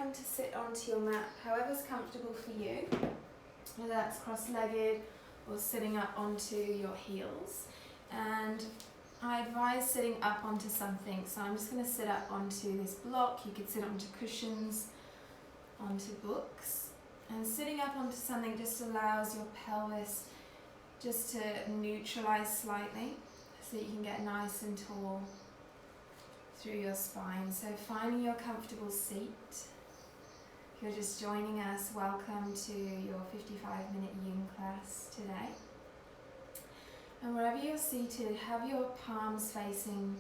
welcome to sit onto your mat, however's comfortable for you, whether that's cross-legged or sitting up onto your heels. And I advise sitting up onto something, so I'm just going to sit up onto this block. You could sit onto cushions, onto books, and sitting up onto something just allows your pelvis just to neutralize slightly so you can get nice and tall through your spine. So finding your comfortable seat. If you're just joining us, welcome to your 55-minute yin class today. And wherever you're seated, have your palms facing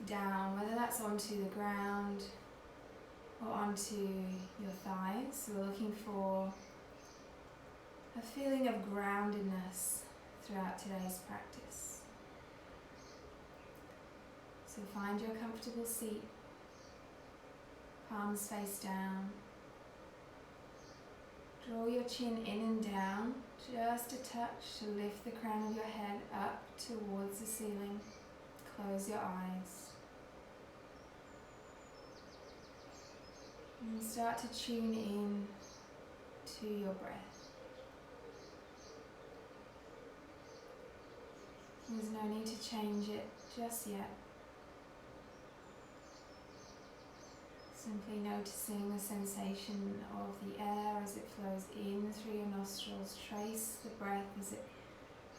down, whether that's onto the ground or onto your thighs. So we're looking for a feeling of groundedness throughout today's practice. So find your comfortable seat, palms face down. Draw your chin in and down, just a touch to lift the crown of your head up towards the ceiling. Close your eyes. And start to tune in to your breath. There's no need to change it just yet. Simply noticing the sensation of the air as it flows in through your nostrils. Trace the breath as it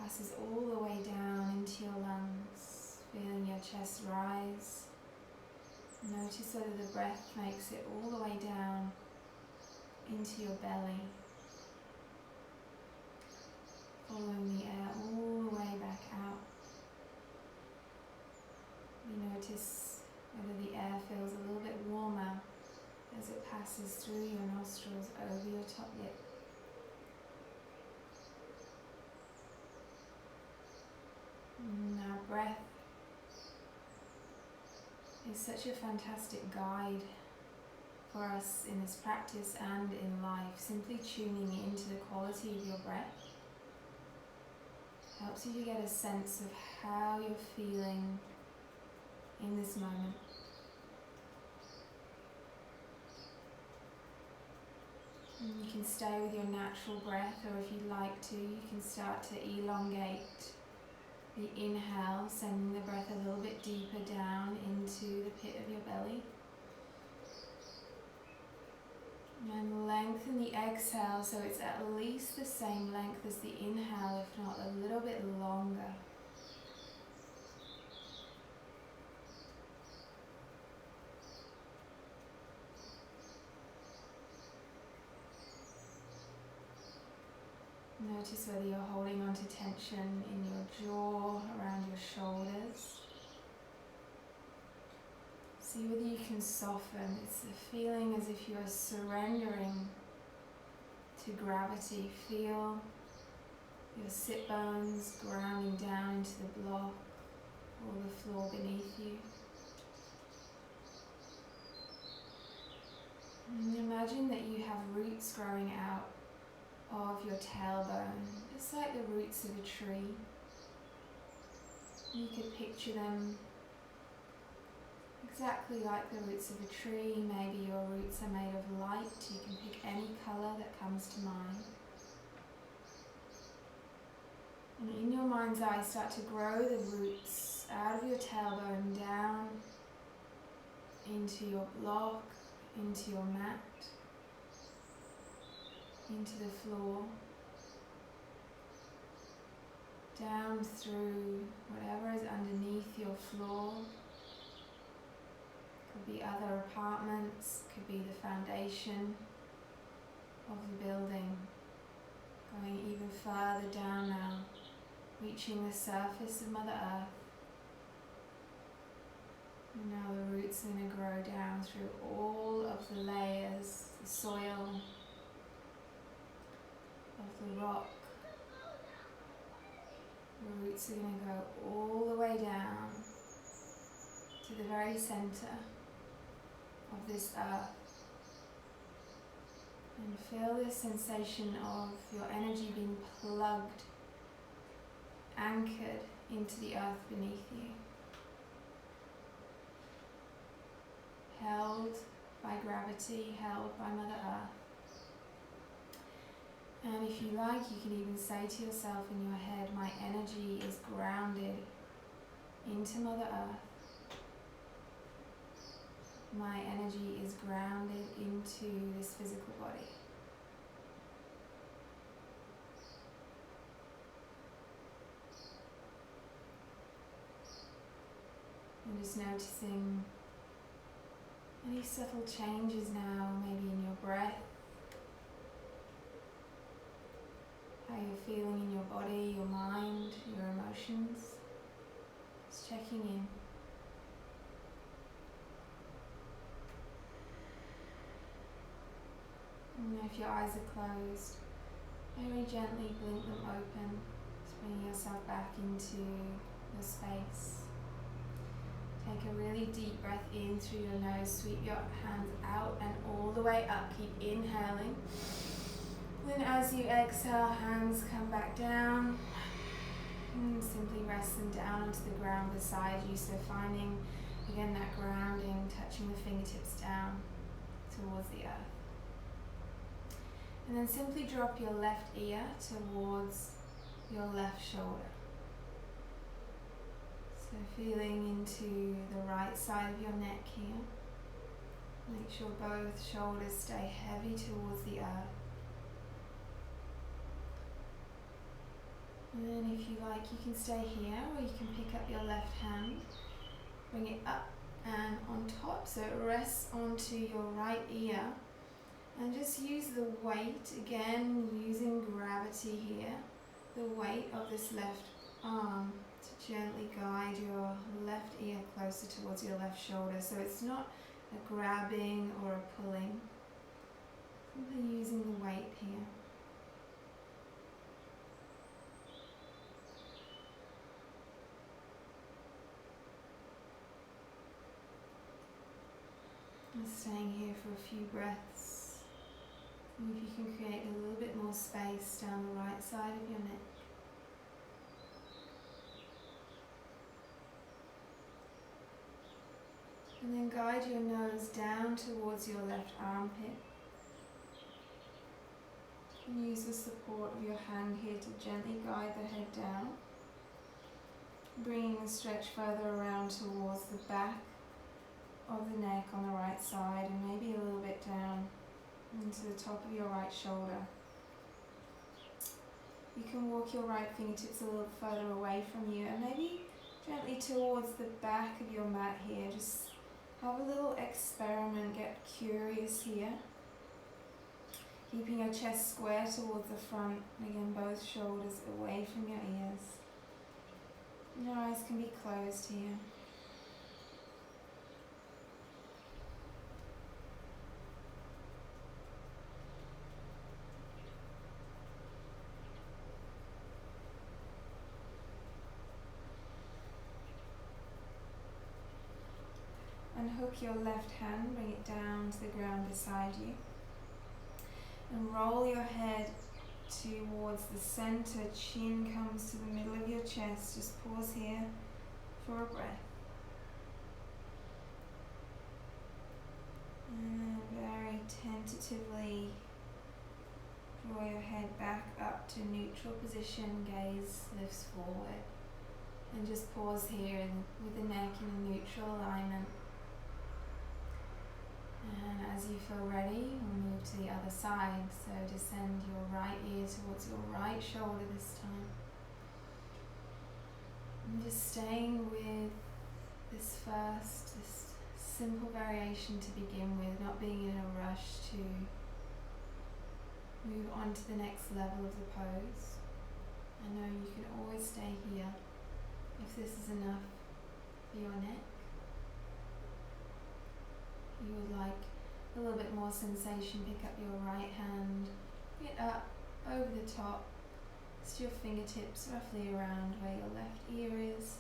passes all the way down into your lungs, feeling your chest rise. Notice whether the breath makes it all the way down into your belly. Following the air all the way back out. You notice whether the air feels a little bit warmer as it passes through your nostrils over your top lip. Now, breath is such a fantastic guide for us in this practice and in life. Simply tuning into the quality of your breath helps you to get a sense of how you're feeling in this moment. And you can stay with your natural breath, or if you'd like to, you can start to elongate the inhale, sending the breath a little bit deeper down into the pit of your belly. And lengthen the exhale so it's at least the same length as the inhale, if not a little bit longer. Notice whether you're holding on to tension in your jaw, around your shoulders. See whether you can soften. It's a feeling as if you are surrendering to gravity. Feel your sit bones grounding down into the block or the floor beneath you. And imagine that you have roots growing out of your tailbone, just like the roots of a tree. You could picture them exactly like the roots of a tree. Maybe your roots are made of light. You can pick any colour that comes to mind. And in your mind's eye, start to grow the roots out of your tailbone down into your block, into your mat, into the floor, down through whatever is underneath your floor. Could be other apartments, could be the foundation of the building. Going even further down now, reaching the surface of Mother Earth. And now the roots are going to grow down through all of the layers, the soil, of the rock. The roots are going to go all the way down to the very center of this earth. And feel this sensation of your energy being plugged, anchored into the earth beneath you. Held by gravity, held by Mother Earth. And if you like, you can even say to yourself in your head, my energy is grounded into Mother Earth. My energy is grounded into this physical body. And just noticing any subtle changes now, maybe in your breath, how you're feeling in your body, your mind, your emotions. Just checking in. And if your eyes are closed, very gently blink them open, just bringing yourself back into your space. Take a really deep breath in through your nose, sweep your hands out and all the way up. Keep inhaling. Then as you exhale, hands come back down. And simply rest them down onto the ground beside you. So finding, again, that grounding, touching the fingertips down towards the earth. And then simply drop your left ear towards your left shoulder. So feeling into the right side of your neck here. Make sure both shoulders stay heavy towards the earth. And then if you like, you can stay here, or you can pick up your left hand, bring it up and on top so it rests onto your right ear. And just use the weight, again using gravity here, the weight of this left arm to gently guide your left ear closer towards your left shoulder. So it's not a grabbing or a pulling, simply using the weight here. And staying here for a few breaths. And if you can create a little bit more space down the right side of your neck. And then guide your nose down towards your left armpit. And use the support of your hand here to gently guide the head down. Bringing the stretch further around towards the back of the neck on the right side, and maybe a little bit down into the top of your right shoulder. You can walk your right fingertips a little further away from you and maybe gently towards the back of your mat here. Just have a little experiment, get curious here. Keeping your chest square towards the front, and again both shoulders away from your ears. And your eyes can be closed here. Unhook your left hand, bring it down to the ground beside you. And roll your head towards the center, chin comes to the middle of your chest. Just pause here for a breath. And very tentatively draw your head back up to neutral position, gaze lifts forward. And just pause here with the neck in a neutral alignment. And as you feel ready, we'll move to the other side. So descend your right ear towards your right shoulder this time. And just staying with this simple variation to begin with, not being in a rush to move on to the next level of the pose. I know you can always stay here if this is enough for your neck. You would like a little bit more sensation, pick up your right hand, bring it up over the top, just your fingertips roughly around where your left ear is.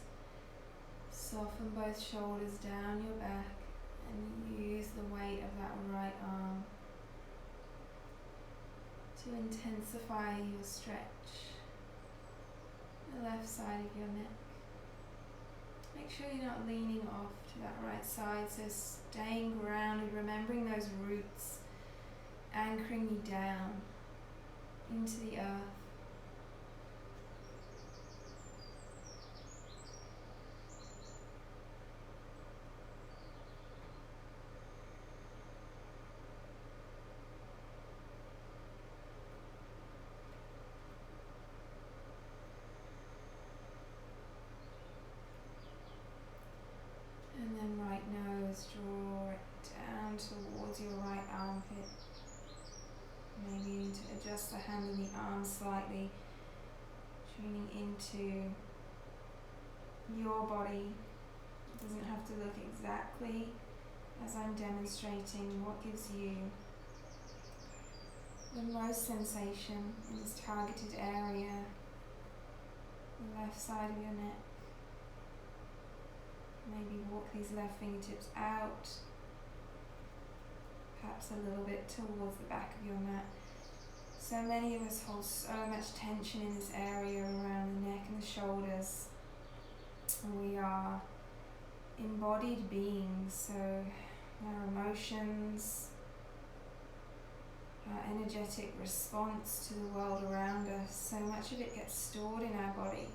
Soften both shoulders down your back and use the weight of that right arm to intensify your stretch. The left side of your neck. Make sure you're not leaning off to that right side, so staying grounded, remembering those roots, anchoring you down into the earth. And then right nose, draw it down towards your right armpit. Maybe you need to adjust the hand and the arm slightly, tuning into your body. It doesn't have to look exactly as I'm demonstrating. What gives you the most sensation in this targeted area, the left side of your neck. Maybe walk these left fingertips out, perhaps a little bit towards the back of your mat. So many of us hold so much tension in this area around the neck and the shoulders. We are embodied beings, so our emotions, our energetic response to the world around us, so much of it gets stored in our body.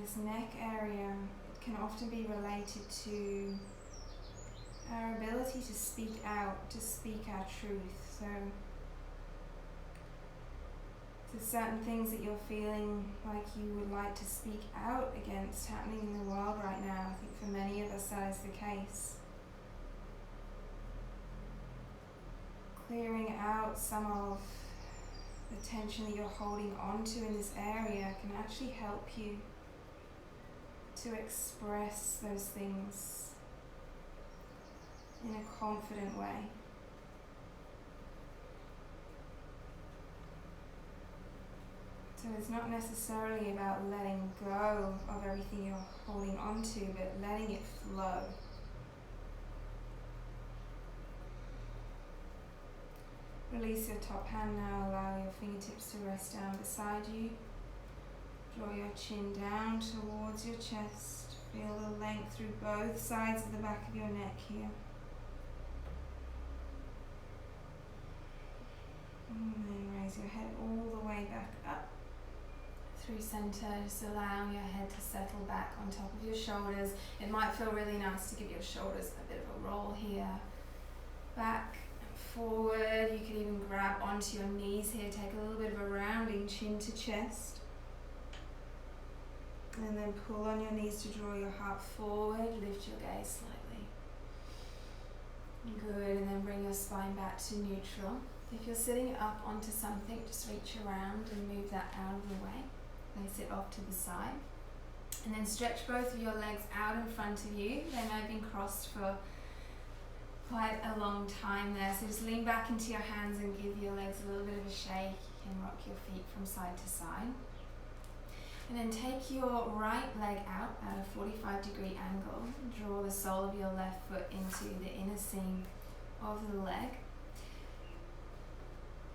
This neck area, it can often be related to our ability to speak out, to speak our truth. So there's certain things that you're feeling like you would like to speak out against happening in the world right now. I think for many of us that is the case. Clearing out some of the tension that you're holding onto in this area can actually help you to express those things in a confident way. So it's not necessarily about letting go of everything you're holding onto, but letting it flow. Release your top hand now, allow your fingertips to rest down beside you. Draw your chin down towards your chest. Feel the length through both sides of the back of your neck here. And then raise your head all the way back up through center, just allowing your head to settle back on top of your shoulders. It might feel really nice to give your shoulders a bit of a roll here. Back and forward. You can even grab onto your knees here, take a little bit of a rounding chin to chest. And then pull on your knees to draw your heart forward, lift your gaze slightly. Good, and then bring your spine back to neutral. If you're sitting up onto something, just reach around and move that out of the way. Place it off to the side. And then stretch both of your legs out in front of you. They may have been crossed for quite a long time there. So just lean back into your hands and give your legs a little bit of a shake. You can rock your feet from side to side. And then take your right leg out at a 45-degree angle. Draw the sole of your left foot into the inner seam of the leg.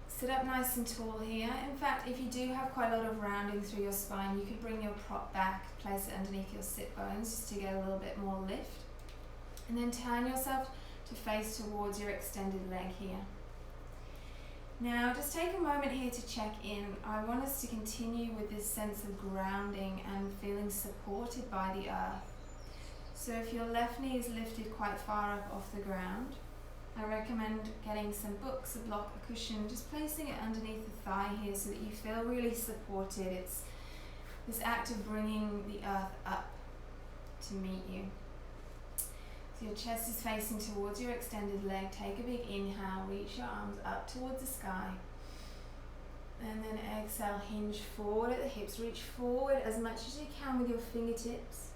Sit up nice and tall here. In fact, if you do have quite a lot of rounding through your spine, you could bring your prop back, place it underneath your sit bones just to get a little bit more lift. And then turn yourself to face towards your extended leg here. Now, just take a moment here to check in. I want us to continue with this sense of grounding and feeling supported by the earth. So if your left knee is lifted quite far up off the ground, I recommend getting some books, a block, a cushion, just placing it underneath the thigh here so that you feel really supported. It's this act of bringing the earth up to meet you. So your chest is facing towards your extended leg. Take a big inhale, reach your arms up towards the sky. And then exhale, hinge forward at the hips. Reach forward as much as you can with your fingertips.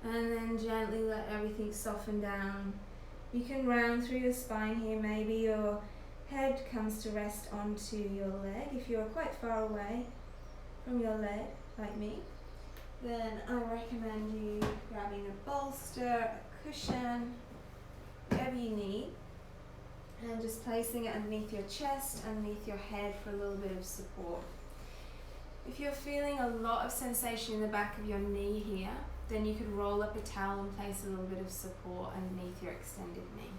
And then gently let everything soften down. You can round through your spine here. Maybe your head comes to rest onto your leg. If you're quite far away from your leg, like me, then I recommend you grabbing a bolster, a cushion, whatever you need, and just placing it underneath your chest, underneath your head for a little bit of support. If you're feeling a lot of sensation in the back of your knee here, then you could roll up a towel and place a little bit of support underneath your extended knee.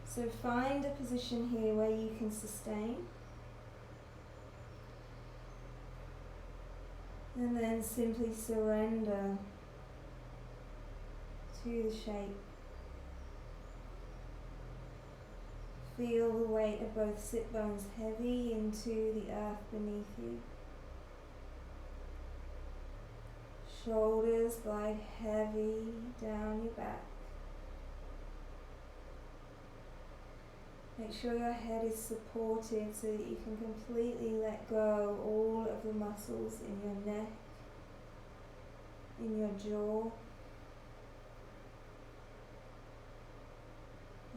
So find a position here where you can sustain. And then simply surrender to the shape. Feel the weight of both sit bones heavy into the earth beneath you. Shoulders glide heavy down your back. Make sure your head is supported so that you can completely let go all of the muscles in your neck, in your jaw.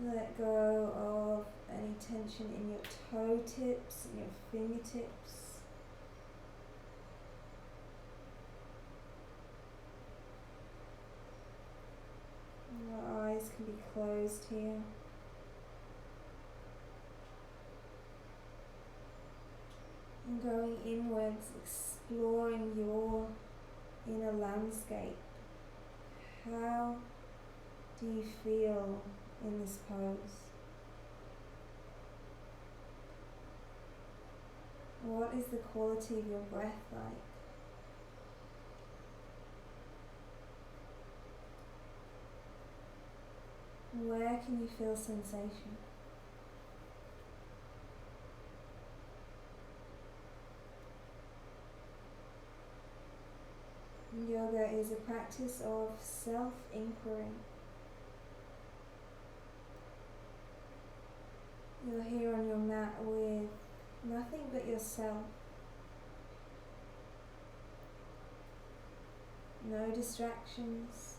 Let go of any tension in your toe tips and your fingertips. Your eyes can be closed here. And going inwards, exploring your inner landscape. How do you feel in this pose? What is the quality of your breath like? Where can you feel sensation? Yoga is a practice of self-inquiry. You're here on your mat with nothing but yourself. No distractions.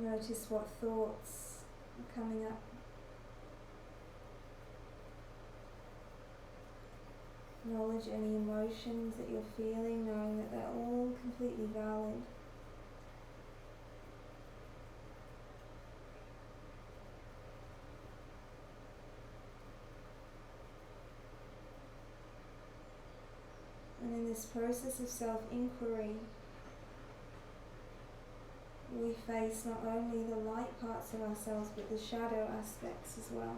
Notice what thoughts are coming up. Acknowledge any emotions that you're feeling, knowing that they're all completely valid. And in this process of self-inquiry, we face not only the light parts of ourselves, but the shadow aspects as well.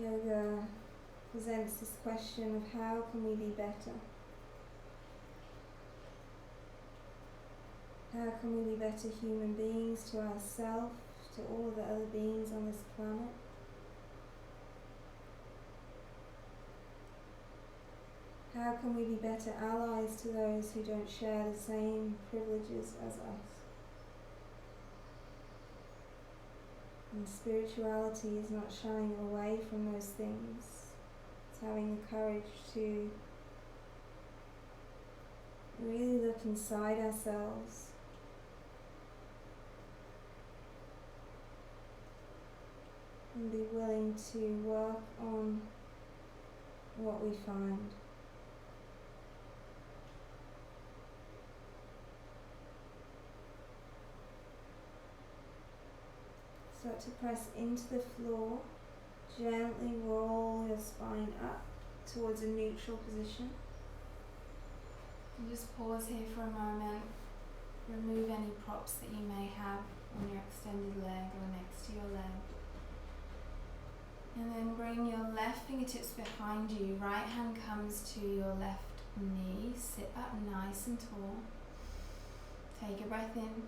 Yoga presents this question of how can we be better? How can we be better human beings to ourselves, to all of the other beings on this planet? How can we be better allies to those who don't share the same privileges as us? And spirituality is not shying away from those things. It's having the courage to really look inside ourselves and be willing to work on what we find. Start to press into the floor. Gently roll your spine up towards a neutral position. And just pause here for a moment. Remove any props that you may have on your extended leg or next to your leg. And then bring your left fingertips behind you. Right hand comes to your left knee. Sit up nice and tall. Take a breath in.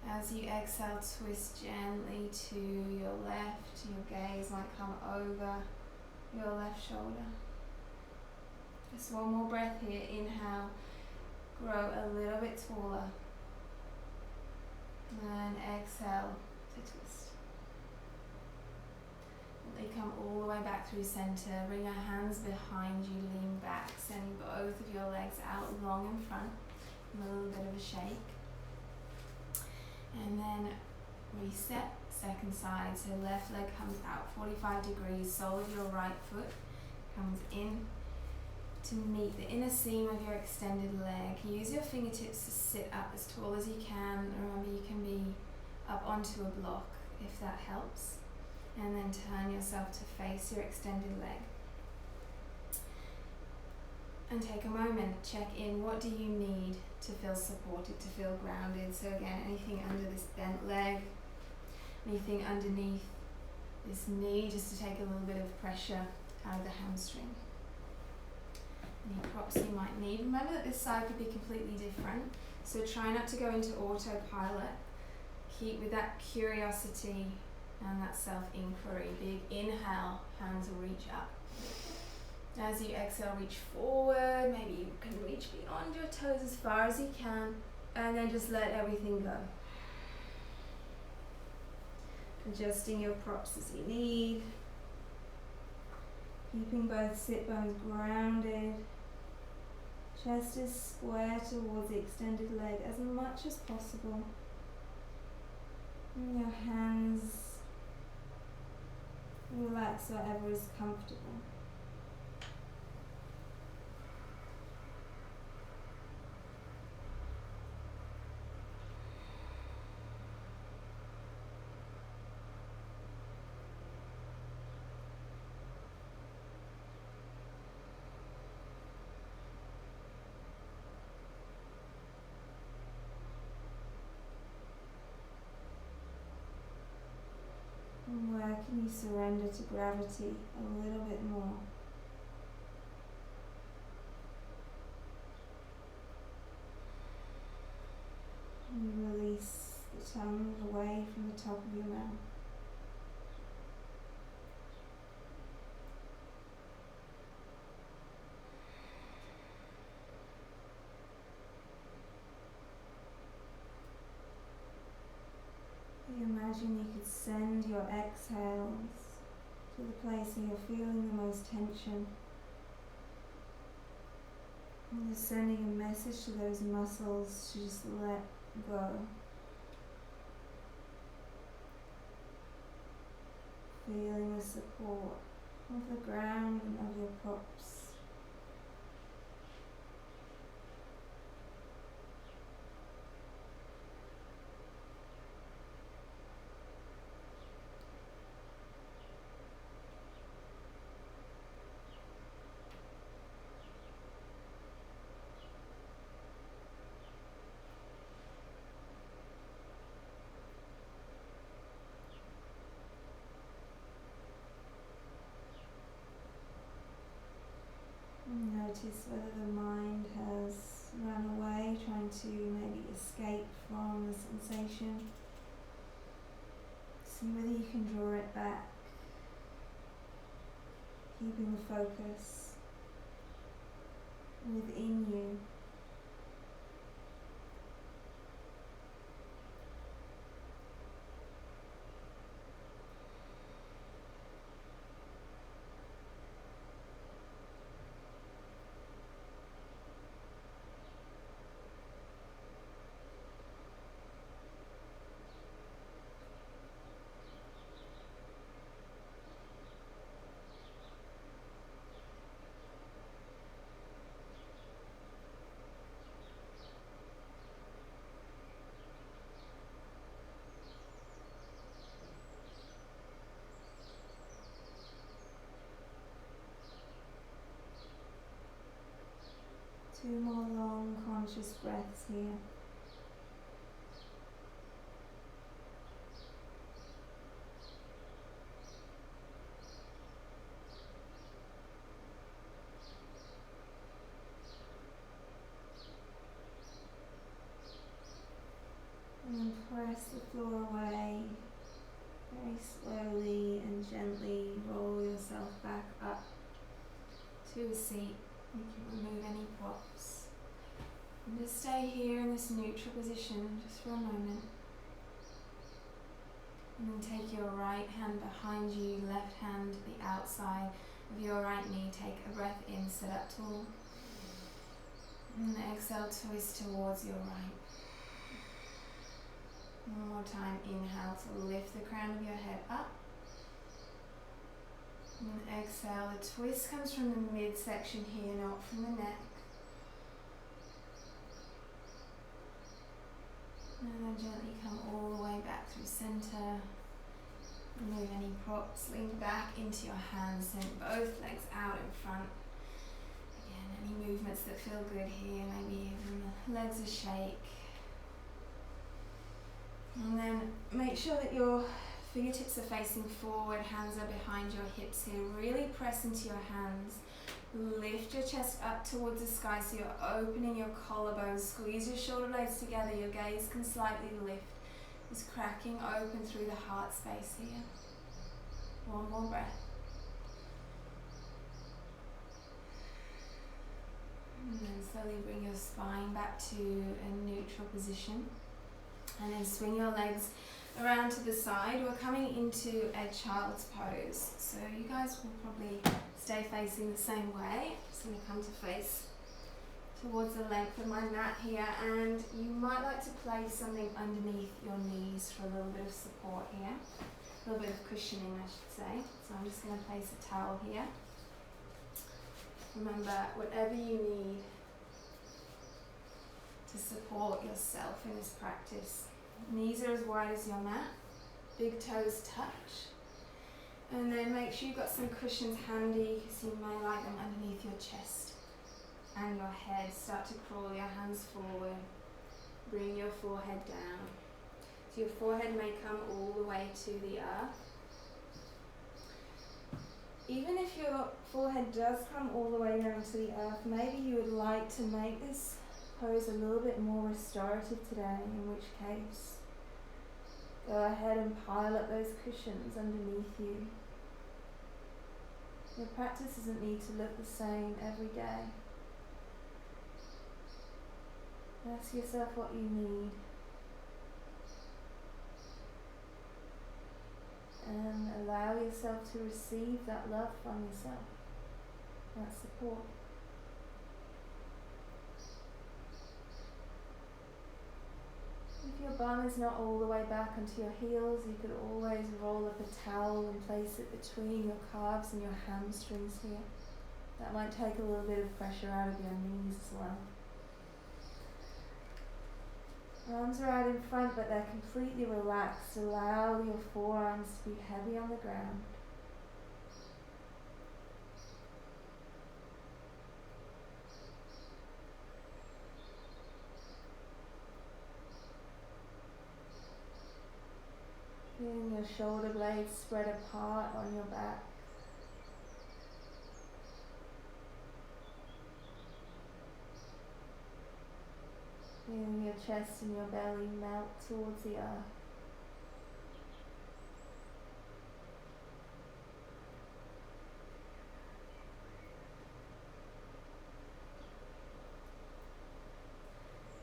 As you exhale, twist gently to your left. Your gaze might come over your left shoulder. Just one more breath here. Inhale, grow a little bit taller. And exhale to twist. They come all the way back through center. Bring your hands behind you, lean back, sending both of your legs out long in front. A little bit of a shake. And then reset, second side. So left leg comes out 45 degrees, sole of your right foot comes in to meet the inner seam of your extended leg. Use your fingertips to sit up as tall as you can. Remember, you can be up onto a block if that helps, and then turn yourself to face your extended leg. And take a moment, check in, what do you need to feel supported, to feel grounded? So again, anything under this bent leg, anything underneath this knee, just to take a little bit of pressure out of the hamstring. Any props you might need. Remember that this side could be completely different, so try not to go into autopilot. Keep with that curiosity and that self-inquiry. Big inhale, hands will reach up. As you exhale, reach forward. Maybe you can reach beyond your toes as far as you can, and then just let everything go. Adjusting your props as you need. Keeping both sit bones grounded. Chest is square towards the extended leg as much as possible. And your hands relax wherever is comfortable. And where can you surrender to gravity a little bit more? And release the tongue away from the top of your mouth. Imagine you could send your exhales to the place where you're feeling the most tension. And you're sending a message to those muscles to just let go. Feeling the support of the ground and of your props. Notice whether the mind has run away, trying to maybe escape from the sensation. See whether you can draw it back, keeping the focus within you. Two more long conscious breaths here. And then press the floor away. Very slowly and gently roll yourself back up to a seat. You can remove any props. And just stay here in this neutral position just for a moment. And then take your right hand behind you, left hand to the outside of your right knee. Take a breath in, sit up tall. And exhale, twist towards your right. One more time, inhale to lift the crown of your head up. And exhale, the twist comes from the midsection here, not from the neck. And then gently come all the way back through center. Move any props, lean back into your hands, send both legs out in front. Again, any movements that feel good here, maybe even the legs a shake. And then make sure that your fingertips are facing forward, hands are behind your hips here. Really press into your hands. Lift your chest up towards the sky so you're opening your collarbones. Squeeze your shoulder blades together, your gaze can slightly lift. Just cracking open through the heart space here. One more breath. And then slowly bring your spine back to a neutral position. And then swing your legs around to the side. We're coming into a child's pose. So you guys will probably stay facing the same way. Just going to come to face towards the length of my mat here, and you might like to place something underneath your knees for a little bit of support here. A little bit of cushioning, I should say. So I'm just going to place a towel here. Remember, whatever you need to support yourself in this practice. Knees are as wide as your mat, big toes touch. And then make sure you've got some cushions handy, because you may like them underneath your chest and your head. Start to crawl your hands forward. Bring your forehead down. So your forehead may come all the way to the earth. Even if your forehead does come all the way down to the earth, maybe you would like to make this pose a little bit more restorative today, in which case go ahead and pile up those cushions underneath you. Your practice doesn't need to look the same every day. Ask yourself what you need. And allow yourself to receive that love from yourself, that support. If your bum is not all the way back onto your heels, you could always roll up a towel and place it between your calves and your hamstrings here. That might take a little bit of pressure out of your knees as well. Arms are out in front, but they're completely relaxed. Allow your forearms to be heavy on the ground. Feeling your shoulder blades spread apart on your back. Feeling your chest and your belly melt towards the earth.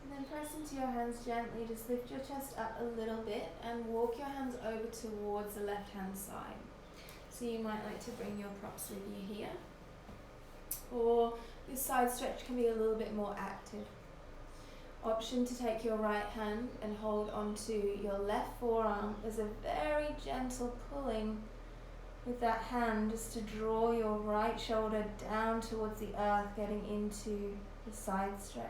And then press into your hands gently. Just lift your chest up a little bit and walk your hands over towards the left hand side. So you might like to bring your props with you here. Or this side stretch can be a little bit more active. Option to take your right hand and hold onto your left forearm. There's a very gentle pulling with that hand just to draw your right shoulder down towards the earth, getting into the side stretch.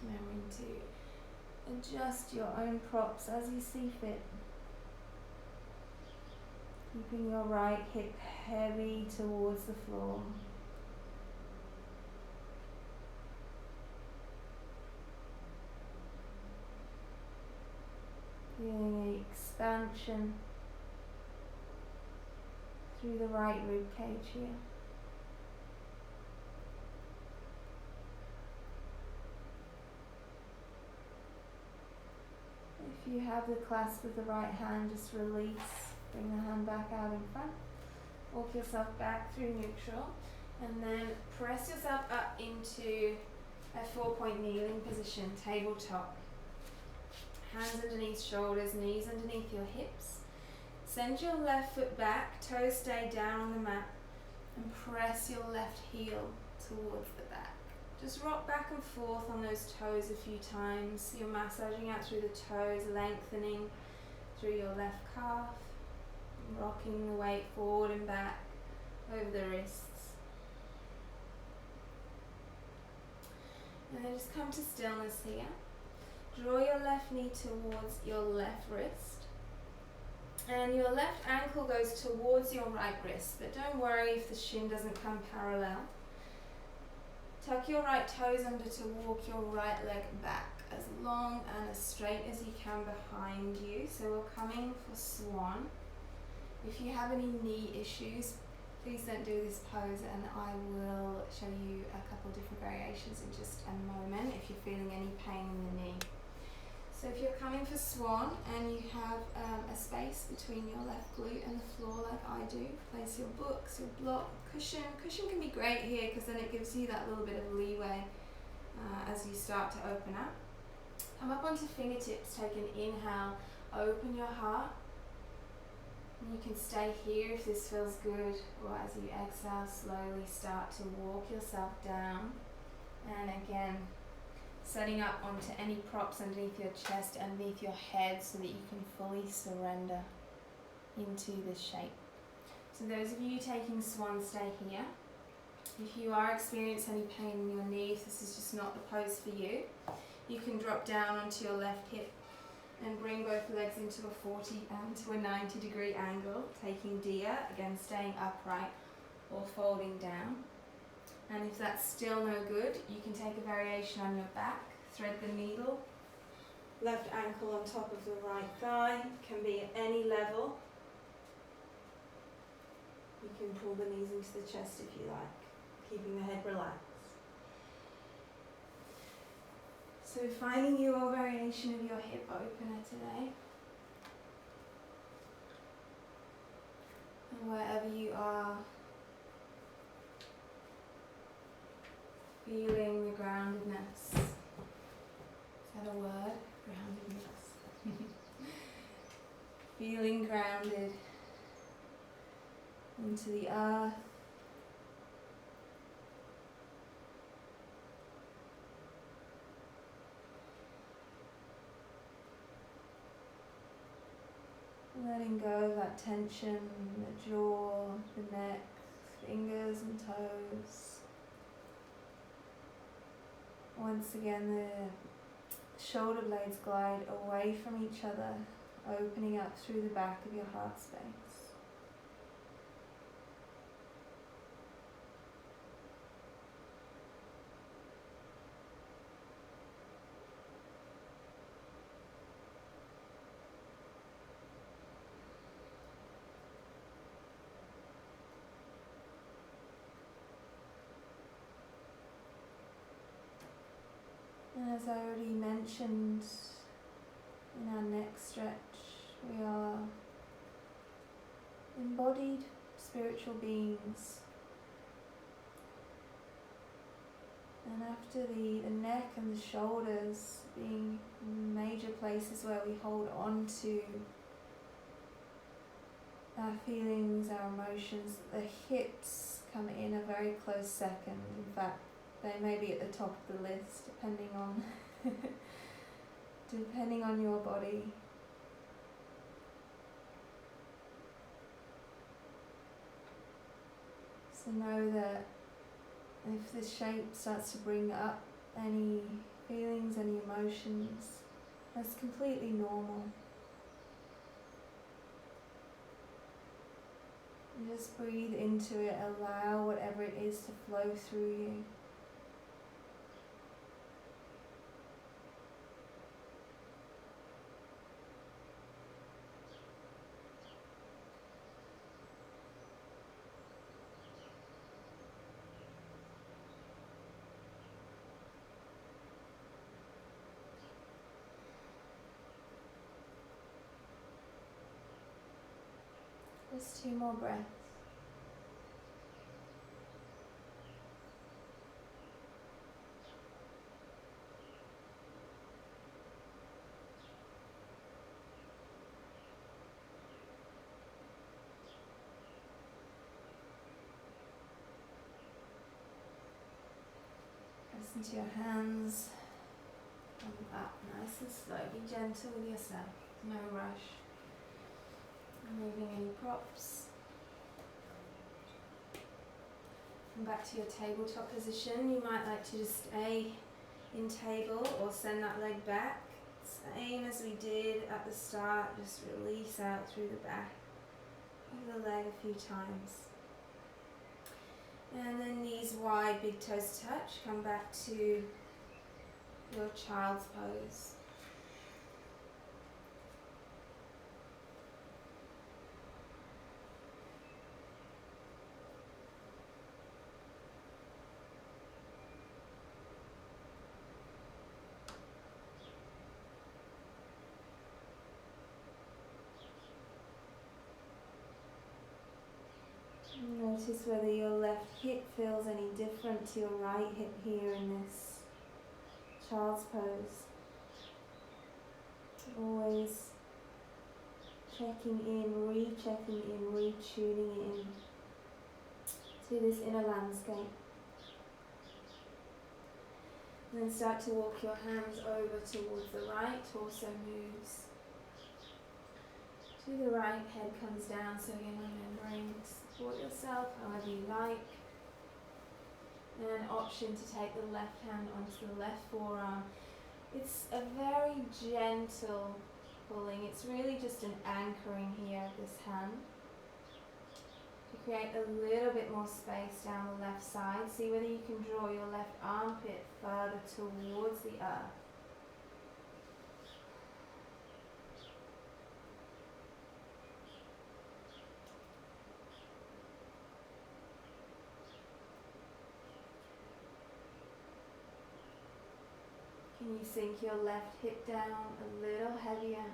Remembering to adjust your own props as you see fit. Keeping your right hip heavy towards the floor. Feeling an expansion through the right rib cage here. If you have the clasp with the right hand, just release. Bring the hand back out in front. Walk yourself back through neutral. And then press yourself up into a 4-point kneeling position, tabletop. Hands underneath shoulders, knees underneath your hips. Send your left foot back, toes stay down on the mat, and press your left heel towards the back. Just rock back and forth on those toes a few times. You're massaging out through the toes, lengthening through your left calf, rocking the weight forward and back over the wrists. And then just come to stillness here. Draw your left knee towards your left wrist. And your left ankle goes towards your right wrist, but don't worry if the shin doesn't come parallel. Tuck your right toes under to walk your right leg back as long and as straight as you can behind you. So we're coming for swan. If you have any knee issues, please don't do this pose, and I will show you a couple different variations in just a moment if you're feeling any pain in the knee. So if you're coming for swan and you have a space between your left glute and the floor like I do, place your books, your block, cushion. Cushion can be great here because then it gives you that little bit of leeway as you start to open up. Come up onto fingertips, take an inhale, open your heart. And you can stay here if this feels good, or as you exhale, slowly start to walk yourself down. And again, setting up onto any props underneath your chest, underneath your head, so that you can fully surrender into this shape. So those of you taking swan, stay here. If you are experiencing any pain in your knee, if this is just not the pose for you, you can drop down onto your left hip and bring both legs into a 40 and to a 90-degree angle, taking deer, again staying upright or folding down. And if that's still no good, you can take a variation on your back, thread the needle, left ankle on top of the right thigh, can be at any level. You can pull the knees into the chest if you like, keeping the head relaxed. So finding your variation of your hip opener today. And wherever you are, feeling the groundedness. Is that a word? Groundedness. Feeling grounded into the earth. Letting go of that tension in the jaw, the neck, fingers and toes. Once again, the shoulder blades glide away from each other, opening up through the back of your heart space. And as I already mentioned, in our neck stretch, we are embodied spiritual beings. And after the neck and the shoulders being major places where we hold on to our feelings, our emotions, the hips come in a very close second. In fact, they may be at the top of the list, depending on depending on your body. So know that if this shape starts to bring up any feelings, any emotions, that's completely normal. And just breathe into it, allow whatever it is to flow through you. Just 2 more breaths. Listen to your hands come up nice and slow. Be gentle with yourself, no rush. Removing any props. And back to your tabletop position. You might like to just stay in table, or send that leg back. Same as we did at the start, just release out through the back of the leg a few times. And then knees wide, big toes touch. Come back to your child's pose. Notice whether your left hip feels any different to your right hip here in this child's pose. Always checking in, rechecking in, retuning in to this inner landscape. And then start to walk your hands over towards the right, torso moves to the right, head comes down, so again remembering to support yourself however you like. And an option to take the left hand onto the left forearm. It's a very gentle pulling, it's really just an anchoring here of this hand. To create a little bit more space down the left side, see whether you can draw your left armpit further towards the earth. Can you sink your left hip down a little heavier?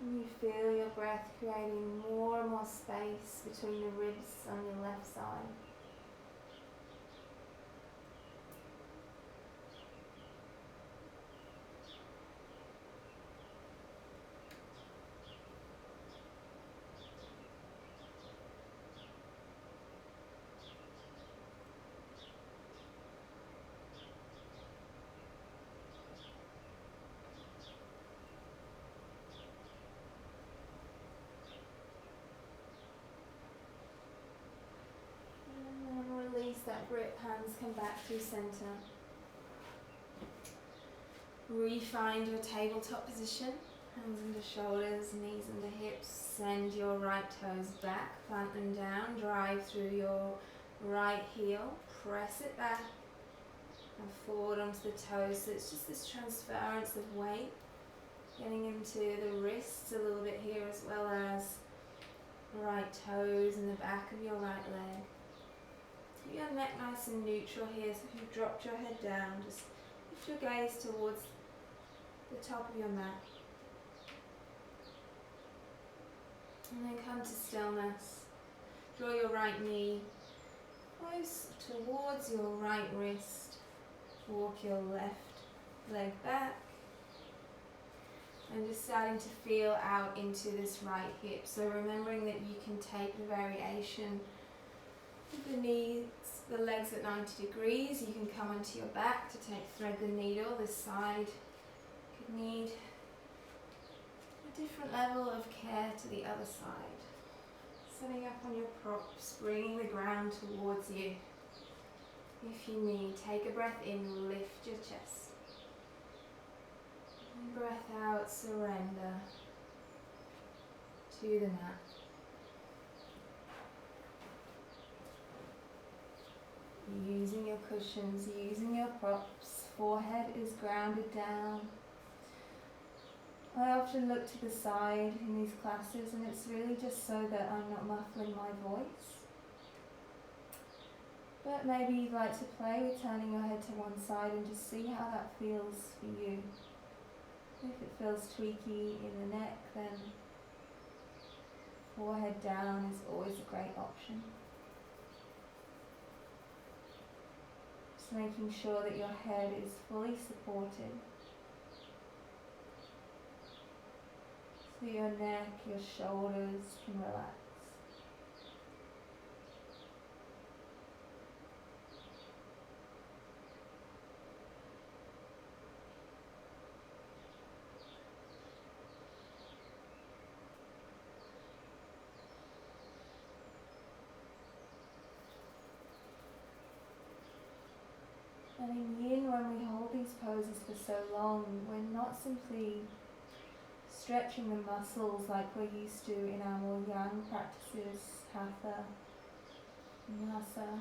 And you feel your breath creating more and more space between the ribs on your left side. Release that grip, hands come back through center. Re-find your tabletop position, hands under shoulders, knees under hips. Send your right toes back, plant them down, drive through your right heel, press it back and forward onto the toes. So it's just this transference of weight, getting into the wrists a little bit here, as well as right toes and the back of your right leg. Keep your neck nice and neutral here, so if you've dropped your head down, just lift your gaze towards the top of your mat. And then come to stillness. Draw your right knee close towards your right wrist. Walk your left leg back. And just starting to feel out into this right hip. So remembering that you can take the variation with the knees, the legs at 90 degrees. You can come onto your back to thread the needle. This side could need a different level of care to the other side. Setting up on your props, bringing the ground towards you. If you need, take a breath in, lift your chest. And breath out, surrender to the mat. Using your cushions, using your props, forehead is grounded down. I often look to the side in these classes, and it's really just so that I'm not muffling my voice. But maybe you'd like to play with turning your head to one side and just see how that feels for you. If it feels tweaky in the neck, then forehead down is always a great option. Just making sure that your head is fully supported. So your neck, your shoulders can relax. for so long, we're not simply stretching the muscles like we're used to in our more yang practices, hatha, vinyasa.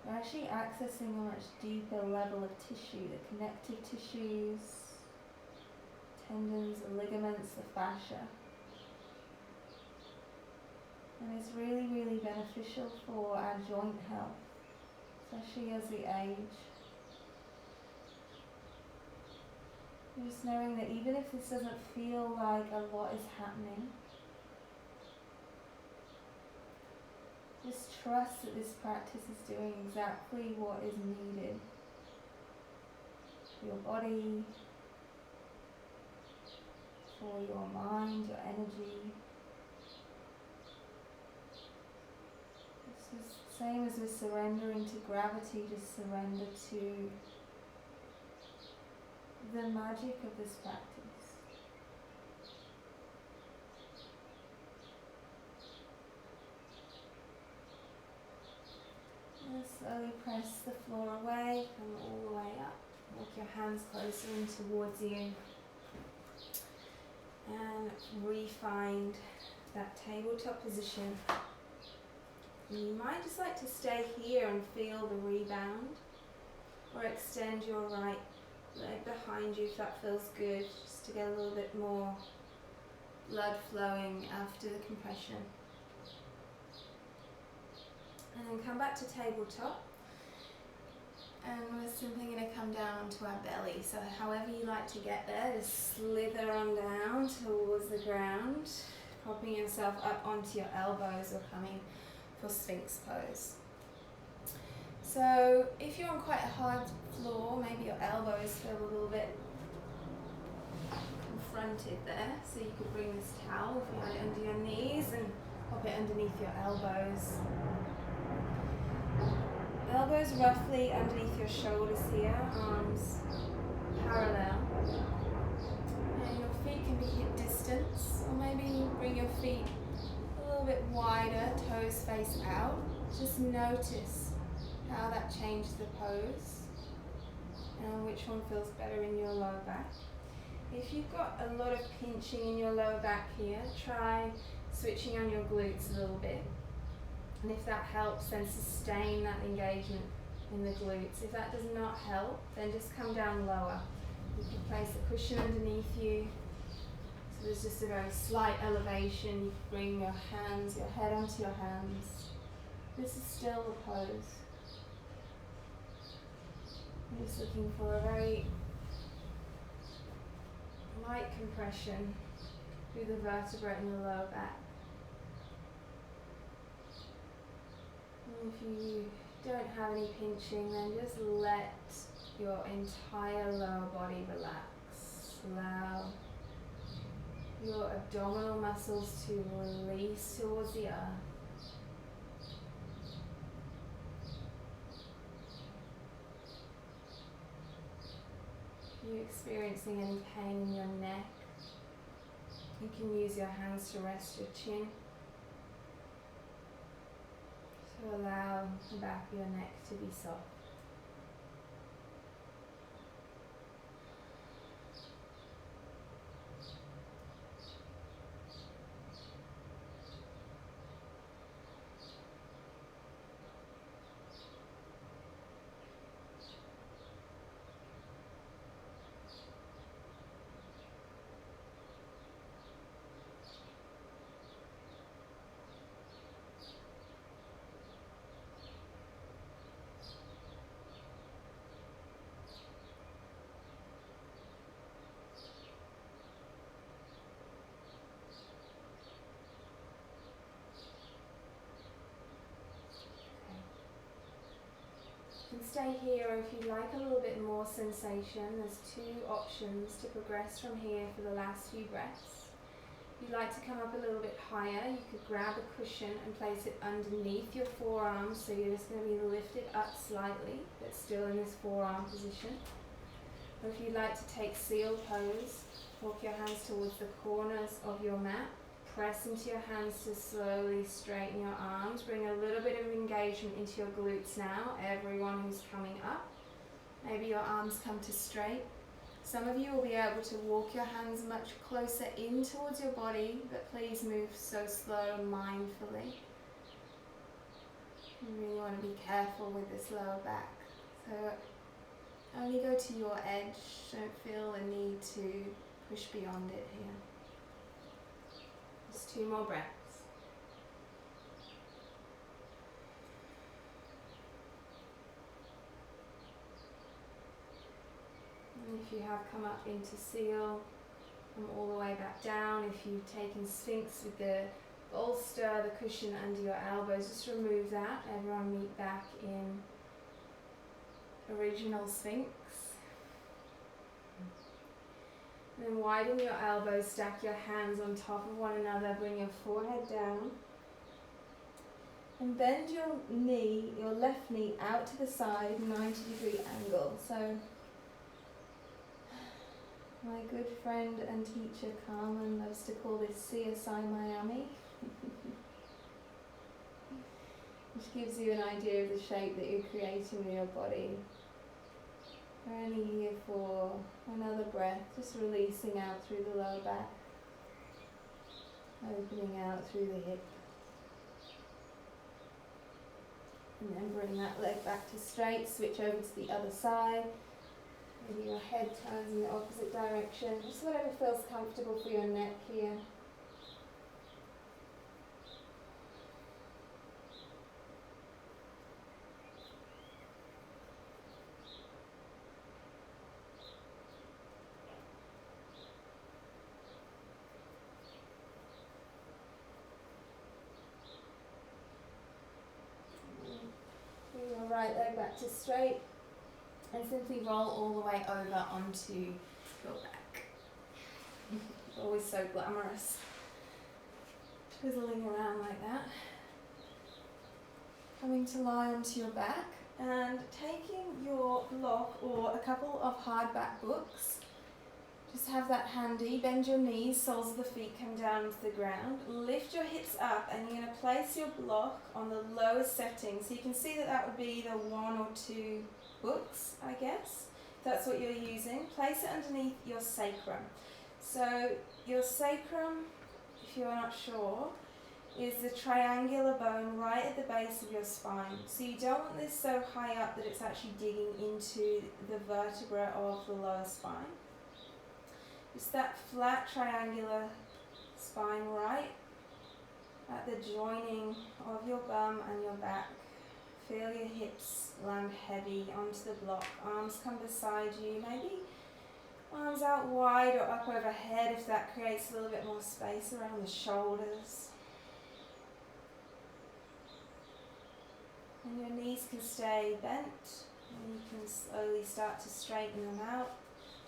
We're actually accessing a much deeper level of tissue, the connective tissues, tendons, the ligaments, the fascia. And it's really, really beneficial for our joint health, especially as we age. Just knowing that even if this doesn't feel like a lot is happening, just trust that this practice is doing exactly what is needed for your body, for your mind, your energy. This is the same as with surrendering to gravity, just surrender to the magic of this practice. Just slowly press the floor away, come all the way up. Walk your hands closer in towards you. And re-find that tabletop position. And you might just like to stay here and feel the rebound, or extend your right leg behind you if that feels good, just to get a little bit more blood flowing after the compression. And then come back to tabletop, and we're simply going to come down onto our belly. So however you like to get there, just slither on down towards the ground, propping yourself up onto your elbows or coming for Sphinx pose. So if you're on quite a hard floor, maybe your elbows feel a little bit confronted there, so you could bring this towel if you had it under your knees and pop it underneath your elbows. Elbows roughly underneath your shoulders here, arms parallel. And your feet can be hip distance, or maybe bring your feet a little bit wider, toes face out. Just notice how that changes the pose and which one feels better in your lower back. If you've got a lot of pinching in your lower back here, try switching on your glutes a little bit. And if that helps, then sustain that engagement in the glutes. If that does not help, then just come down lower. You can place a cushion underneath you. So there's just a very slight elevation. You can bring your hands, your head onto your hands. This is still the pose. I'm just looking for a very light compression through the vertebrae in the lower back. And if you don't have any pinching, then just let your entire lower body relax. Allow your abdominal muscles to release towards the earth. If you're experiencing any pain in your neck, you can use your hands to rest your chin. To allow the back of your neck to be soft. You can stay here, or if you like a little bit more sensation, there's two options to progress from here for the last few breaths. If you'd like to come up a little bit higher, you could grab a cushion and place it underneath your forearms, so you're just going to be lifted up slightly, but still in this forearm position. Or if you'd like to take seal pose, walk your hands towards the corners of your mat. Press into your hands to slowly straighten your arms. Bring a little bit of engagement into your glutes now, everyone who's coming up. Maybe your arms come to straight. Some of you will be able to walk your hands much closer in towards your body, but please move so slow and mindfully. You really want to be careful with this lower back. So only go to your edge, don't feel a need to push beyond it here. Just 2 more breaths. And if you have come up into seal, come all the way back down. If you've taken Sphinx with the bolster, the cushion under your elbows, just remove that. Everyone meet back in original Sphinx. And then widen your elbows, stack your hands on top of one another, bring your forehead down. And bend your knee, your left knee out to the side, 90-degree angle. So my good friend and teacher Carmen loves to call this CSI Miami, which gives you an idea of the shape that you're creating with your body. We're only here for another breath, just releasing out through the lower back, opening out through the hip. And then bring that leg back to straight, switch over to the other side. Maybe your head turns in the opposite direction, just whatever feels comfortable for your neck here. Bring your right leg back to straight. And simply roll all the way over onto your back. Always so glamorous. Twizzling around like that. Coming to lie onto your back and taking your block or a couple of hardback books. Just have that handy. Bend your knees, soles of the feet come down to the ground. Lift your hips up and you're going to place your block on the lowest setting. So you can see that that would be the 1 or 2 books, I guess. That's what you're using. Place it underneath your sacrum. So your sacrum, if you're not sure, is the triangular bone right at the base of your spine. So you don't want this so high up that it's actually digging into the vertebra of the lower spine. It's that flat triangular spine right at the joining of your bum and your back. Feel your hips land heavy onto the block. Arms come beside you, maybe arms out wide or up overhead if that creates a little bit more space around the shoulders. And your knees can stay bent and you can slowly start to straighten them out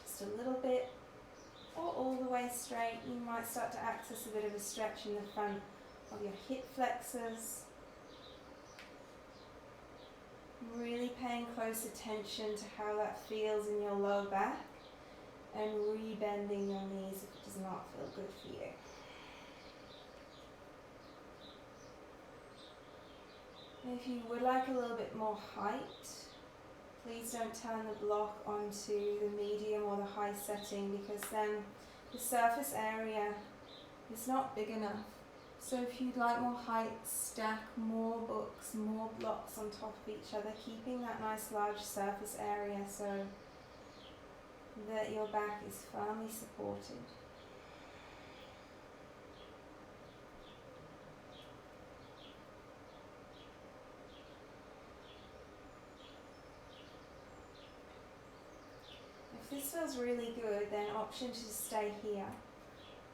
just a little bit or all the way straight. You might start to access a bit of a stretch in the front of your hip flexors. Really paying close attention to how that feels in your lower back and re-bending your knees if it does not feel good for you. If you would like a little bit more height, please don't turn the block onto the medium or the high setting because then the surface area is not big enough. So if you'd like more height, stack more books, more blocks on top of each other, keeping that nice large surface area so that your back is firmly supported. If this feels really good, then option to stay here.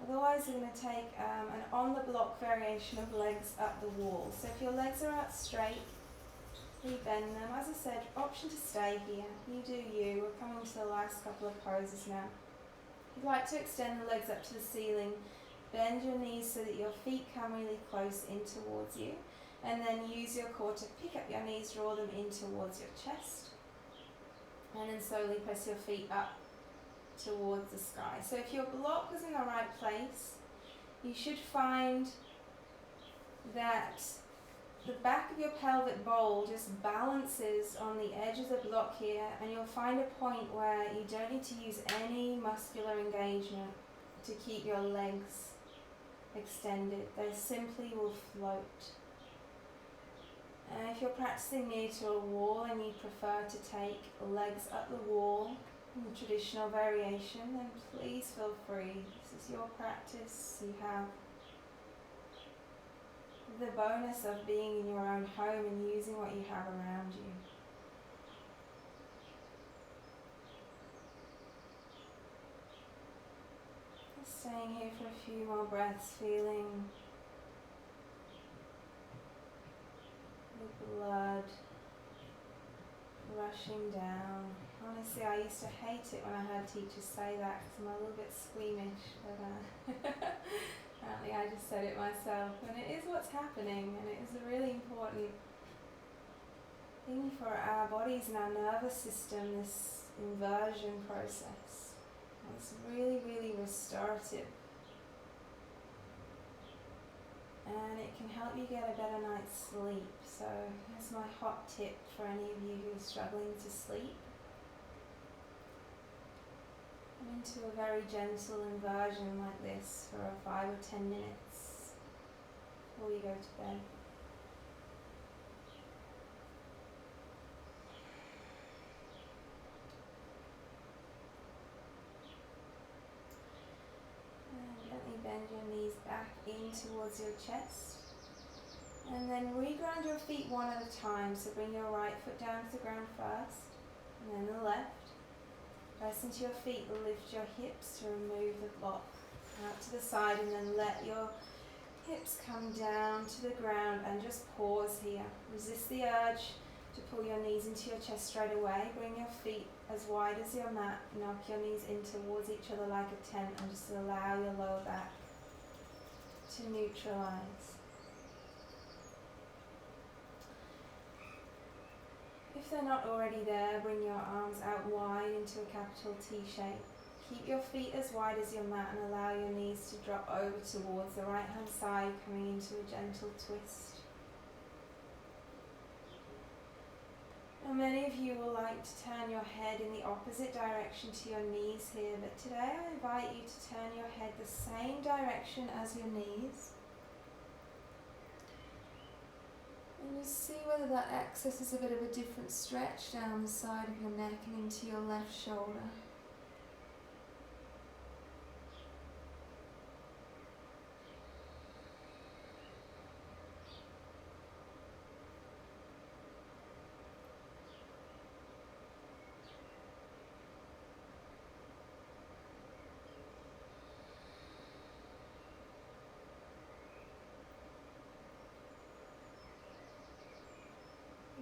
Otherwise, we're going to take an on-the-block variation of legs up the wall. So if your legs are out straight, re-bend them. As I said, option to stay here. You do you. We're coming to the last couple of poses now. If you'd like to extend the legs up to the ceiling, bend your knees so that your feet come really close in towards you. And then use your core to pick up your knees, draw them in towards your chest. And then slowly press your feet up towards the sky. So if your block was in the right place, you should find that the back of your pelvic bowl just balances on the edge of the block here, and you'll find a point where you don't need to use any muscular engagement to keep your legs extended. They simply will float. And if you're practicing near to a wall and you prefer to take legs up the wall in the traditional variation, then please feel free. This is your practice. You have the bonus of being in your own home and using what you have around you. Just staying here for a few more breaths, feeling the blood rushing down. Honestly, I used to hate it when I heard teachers say that because I'm a little bit squeamish, but apparently I just said it myself, and it is what's happening, and it is a really important thing for our bodies and our nervous system, this inversion process. It's really, really restorative, and it can help you get a better night's sleep. So that's my hot tip for any of you who are struggling to sleep. Come into a very gentle inversion like this for 5 or 10 minutes before you go to bed. And gently bend your knees back in towards your chest. And then reground your feet one at a time. So bring your right foot down to the ground first, and then the left. Press into your feet, lift your hips to remove the block out to the side, and then let your hips come down to the ground and just pause here. Resist the urge to pull your knees into your chest straight away. Bring your feet as wide as your mat, knock your knees in towards each other like a tent, and just allow your lower back to neutralize. If they're not already there, bring your arms out wide into a capital T shape. Keep your feet as wide as your mat and allow your knees to drop over towards the right hand side, coming into a gentle twist. And many of you will like to turn your head in the opposite direction to your knees here, but today I invite you to turn your head the same direction as your knees. And just see whether that accesses a bit of a different stretch down the side of your neck and into your left shoulder.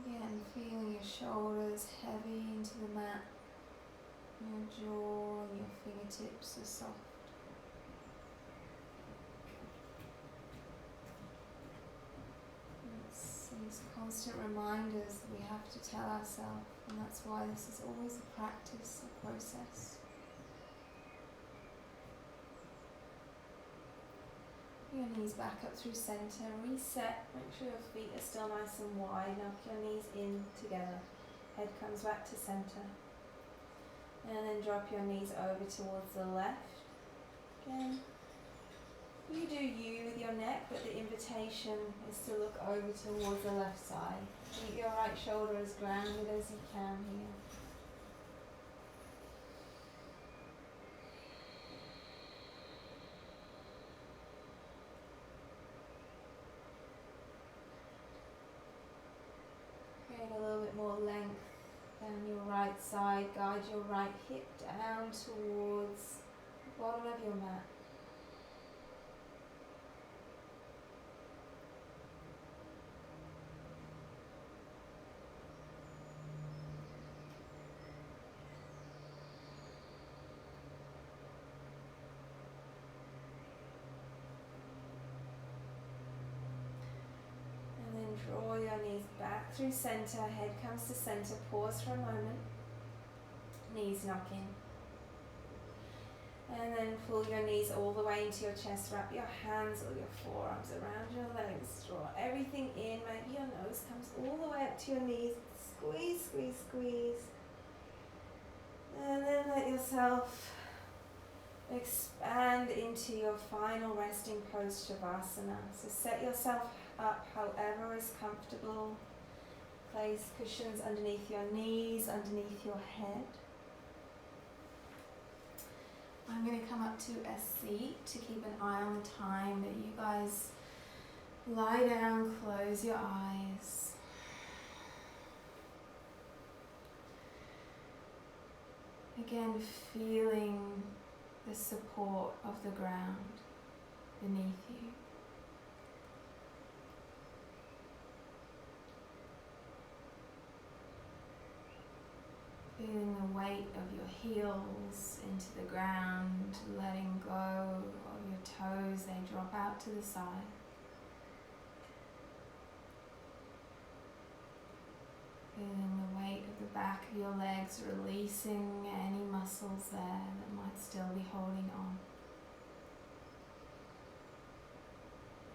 Again, feeling your shoulders heavy into the mat, your jaw and your fingertips are soft. It's these constant reminders that we have to tell ourselves, and that's why this is always a practice, a process. Your knees back up through center, reset, make sure your feet are still nice and wide, knock your knees in together, head comes back to center, and then drop your knees over towards the left. Again, you do you with your neck, but the invitation is to look over towards the left side. Keep your right shoulder as grounded as you can here. Create a little bit more length down your right side. Guide your right hip down towards the bottom of your mat. Draw your knees back through center, head comes to center, pause for a moment, knees knock in. And then pull your knees all the way into your chest. Wrap your hands or your forearms around your legs. Draw everything in. Maybe your nose comes all the way up to your knees. Squeeze, squeeze, squeeze. And then let yourself expand into your final resting pose, Shavasana. So set yourself up however is comfortable. Place cushions underneath your knees, underneath your head. I'm going to come up to a seat to keep an eye on the time, but you guys lie down, close your eyes. Again, feeling the support of the ground beneath you. Feeling the weight of your heels into the ground, letting go of your toes, they drop out to the side. Feeling the weight of the back of your legs, releasing any muscles there that might still be holding on.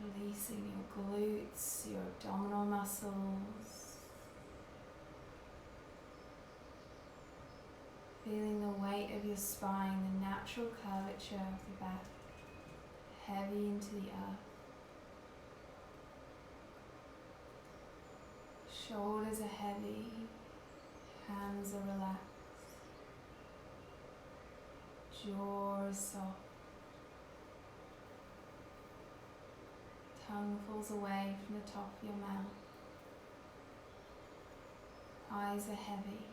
Releasing your glutes, your abdominal muscles. Feeling the weight of your spine, the natural curvature of the back, heavy into the earth. Shoulders are heavy, hands are relaxed, jaw is soft, tongue falls away from the top of your mouth, eyes are heavy,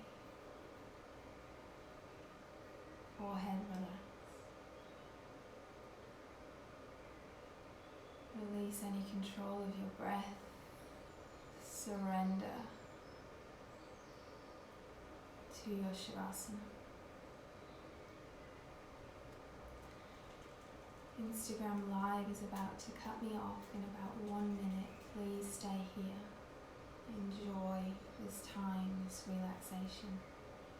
forehead relaxed. Release any control of your breath. Surrender to your Shavasana. Instagram Live is about to cut me off in about 1 minute. Please stay here. Enjoy this time, this relaxation.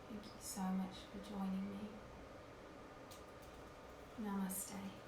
Thank you so much for joining me. Namaste.